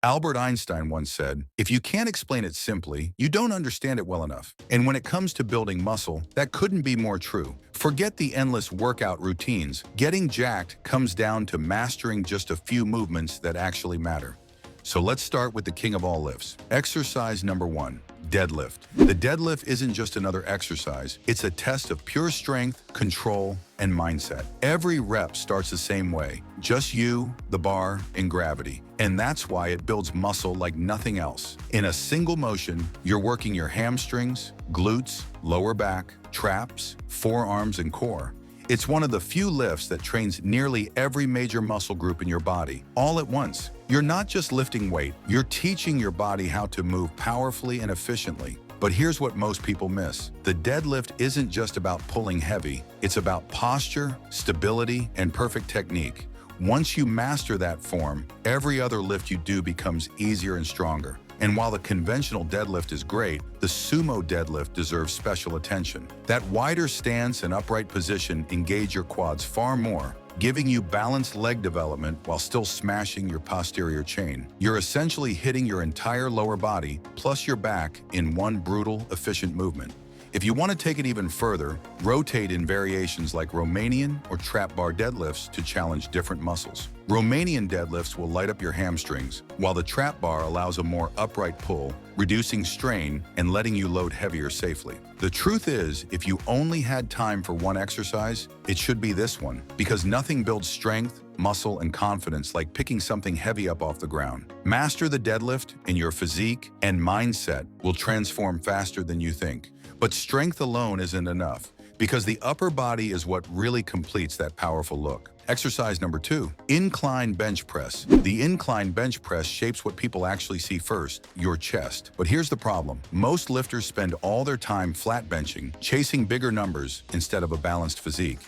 Albert Einstein once said, "If you can't explain it simply, you don't understand it well enough." And when it comes to building muscle, that couldn't be more true. Forget the endless workout routines. Getting jacked comes down to mastering just a few movements that actually matter. So let's start with the king of all lifts. Exercise number 1. Deadlift. The deadlift isn't just another exercise, it's a test of pure strength, control, and mindset. Every rep starts the same way, just you, the bar, and gravity. And that's why it builds muscle like nothing else. In a single motion, you're working your hamstrings, glutes, lower back, traps, forearms, and core. It's one of the few lifts that trains nearly every major muscle group in your body, all at once. You're not just lifting weight, you're teaching your body how to move powerfully and efficiently. But here's what most people miss. The deadlift isn't just about pulling heavy, it's about posture, stability, and perfect technique. Once you master that form, every other lift you do becomes easier and stronger. And while the conventional deadlift is great, the sumo deadlift deserves special attention. That wider stance and upright position engage your quads far more, giving you balanced leg development while still smashing your posterior chain. You're essentially hitting your entire lower body plus your back in one brutal, efficient movement. If you want to take it even further, rotate in variations like Romanian or trap bar deadlifts to challenge different muscles. Romanian deadlifts will light up your hamstrings, while the trap bar allows a more upright pull, reducing strain and letting you load heavier safely. The truth is, if you only had time for one exercise, it should be this one, because nothing builds strength, muscle, and confidence like picking something heavy up off the ground. Master the deadlift, and your physique and mindset will transform faster than you think. But strength alone isn't enough, because the upper body is what really completes that powerful look. Exercise number 2, incline bench press. The incline bench press shapes what people actually see first, your chest. But here's the problem. Most lifters spend all their time flat benching, chasing bigger numbers instead of a balanced physique.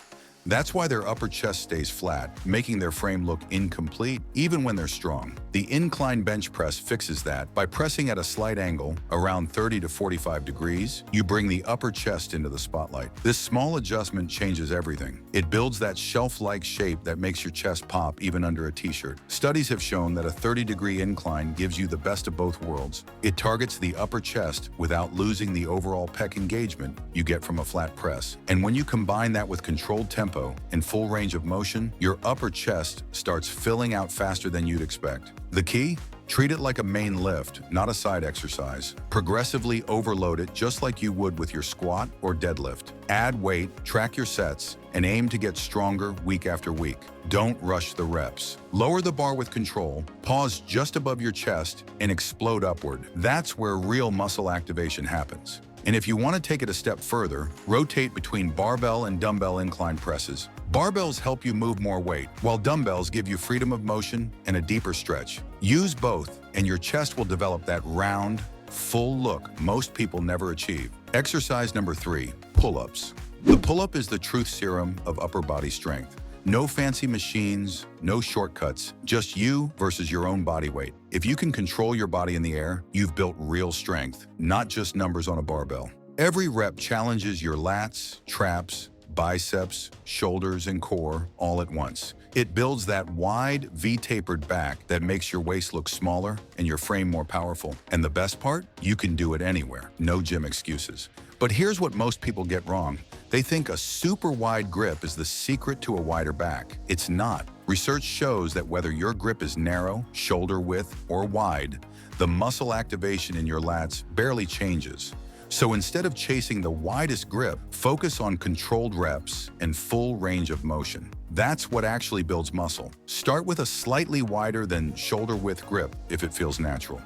That's why their upper chest stays flat, making their frame look incomplete even when they're strong. The incline bench press fixes that by pressing at a slight angle, around 30 to 45 degrees. You bring the upper chest into the spotlight. This small adjustment changes everything. It builds that shelf-like shape that makes your chest pop even under a t-shirt. Studies have shown that a 30-degree incline gives you the best of both worlds. It targets the upper chest without losing the overall pec engagement you get from a flat press. And when you combine that with controlled tempo and full range of motion, your upper chest starts filling out faster than you'd expect. The key? Treat it like a main lift, not a side exercise. Progressively overload it just like you would with your squat or deadlift. Add weight, track your sets, and aim to get stronger week after week. Don't rush the reps. Lower the bar with control, pause just above your chest, and explode upward. That's where real muscle activation happens. And if you want to take it a step further, rotate between barbell and dumbbell incline presses. Barbells help you move more weight, while dumbbells give you freedom of motion and a deeper stretch. Use both, and your chest will develop that round, full look most people never achieve. Exercise number 3, pull-ups. The pull-up is the truth serum of upper body strength. No fancy machines, no shortcuts, just you versus your own body weight. If you can control your body in the air, you've built real strength, not just numbers on a barbell. Every rep challenges your lats, traps, biceps, shoulders, and core all at once. It builds that wide, V-tapered back that makes your waist look smaller and your frame more powerful. And the best part? You can do it anywhere. No gym excuses. But here's what most people get wrong. They think a super wide grip is the secret to a wider back. It's not. Research shows that whether your grip is narrow, shoulder width, or wide, the muscle activation in your lats barely changes. So instead of chasing the widest grip, focus on controlled reps and full range of motion. That's what actually builds muscle. Start with a slightly wider than shoulder width grip if it feels natural.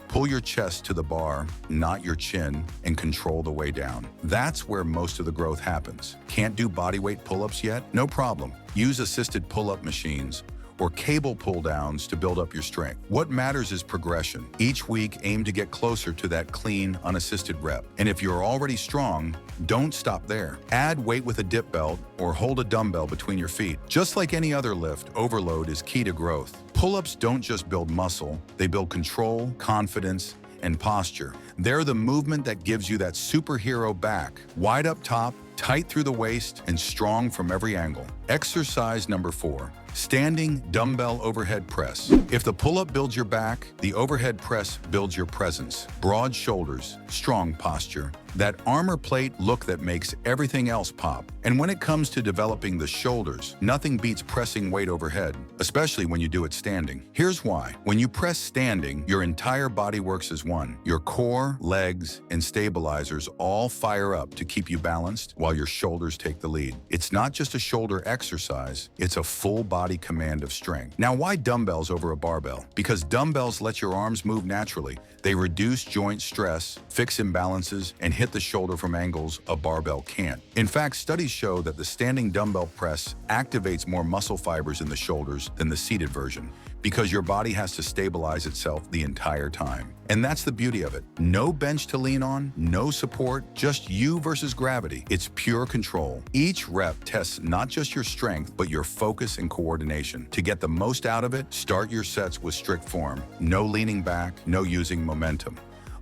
Pull your chest to the bar, not your chin, and control the way down. That's where most of the growth happens. Can't do bodyweight pull-ups yet? No problem. Use assisted pull-up machines or cable pull-downs to build up your strength. What matters is progression. Each week, aim to get closer to that clean, unassisted rep. And if you're already strong, don't stop there. Add weight with a dip belt or hold a dumbbell between your feet. Just like any other lift, overload is key to growth. Pull-ups don't just build muscle, they build control, confidence, and posture. They're the movement that gives you that superhero back, wide up top, tight through the waist, and strong from every angle. Exercise number 4, Standing dumbbell overhead press. If the pull-up builds your back, the overhead press builds your presence. Broad shoulders, strong posture, that armor plate look that makes everything else pop. And when it comes to developing the shoulders, nothing beats pressing weight overhead, especially when you do it standing. Here's why. When you press standing, your entire body works as one. Your core, legs, and stabilizers all fire up to keep you balanced while your shoulders take the lead. It's not just a shoulder exercise, it's a full body command of strength. Now, why dumbbells over a barbell? Because dumbbells let your arms move naturally. They reduce joint stress, fix imbalances, and hit the shoulder from angles a barbell can't. In fact, studies show that the standing dumbbell press activates more muscle fibers in the shoulders than the seated version, because your body has to stabilize itself the entire time. And that's the beauty of it. No bench to lean on, no support, just you versus gravity. It's pure control. Each rep tests not just your strength, but your focus and coordination. To get the most out of it, start your sets with strict form. No leaning back, no using momentum.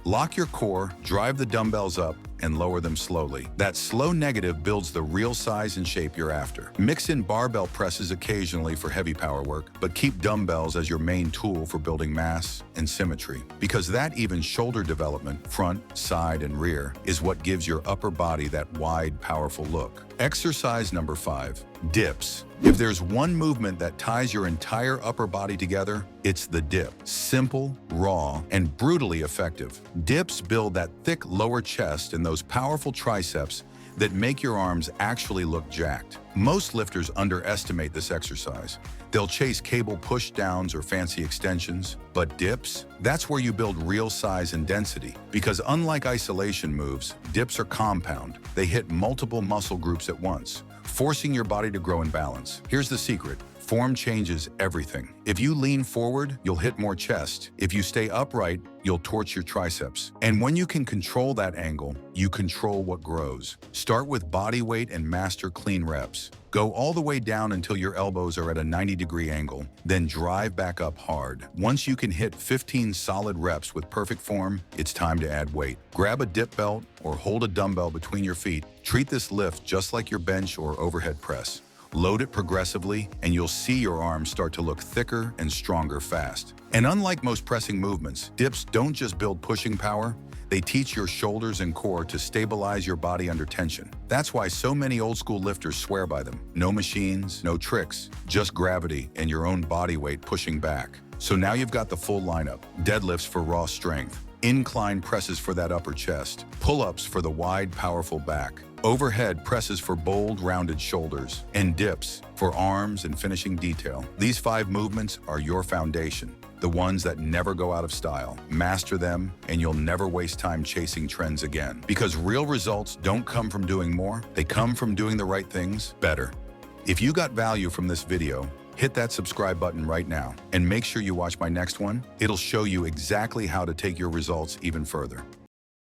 Lock your core, drive the dumbbells up, and lower them slowly. That slow negative builds the real size and shape you're after. Mix in barbell presses occasionally for heavy power work, but keep dumbbells as your main tool for building mass and symmetry. Because that even shoulder development, front, side, and rear, is what gives your upper body that wide, powerful look. Exercise number 5, dips. If there's one movement that ties your entire upper body together, it's the dip. Simple, raw, and brutally effective. Dips build that thick lower chest and those powerful triceps that make your arms actually look jacked. Most lifters underestimate this exercise. They'll chase cable push-downs or fancy extensions, but dips, that's where you build real size and density. Because unlike isolation moves, dips are compound. They hit multiple muscle groups at once, forcing your body to grow in balance. Here's the secret. Form changes everything. If you lean forward, you'll hit more chest. If you stay upright, you'll torch your triceps. And when you can control that angle, you control what grows. Start with body weight and master clean reps. Go all the way down until your elbows are at a 90-degree angle, then drive back up hard. Once you can hit 15 solid reps with perfect form, it's time to add weight. Grab a dip belt or hold a dumbbell between your feet. Treat this lift just like your bench or overhead press. Load it progressively, and you'll see your arms start to look thicker and stronger fast. And unlike most pressing movements, dips don't just build pushing power, they teach your shoulders and core to stabilize your body under tension. That's why so many old school lifters swear by them. No machines, no tricks, just gravity and your own body weight pushing back. So now you've got the full lineup. Deadlifts for raw strength, incline presses for that upper chest, pull-ups for the wide, powerful back, overhead presses for bold, rounded shoulders, and dips for arms and finishing detail. These 5 movements are your foundation, the ones that never go out of style. Master them, and you'll never waste time chasing trends again. Because real results don't come from doing more, they come from doing the right things better. If you got value from this video, hit that subscribe button right now, and make sure you watch my next one. It'll show you exactly how to take your results even further.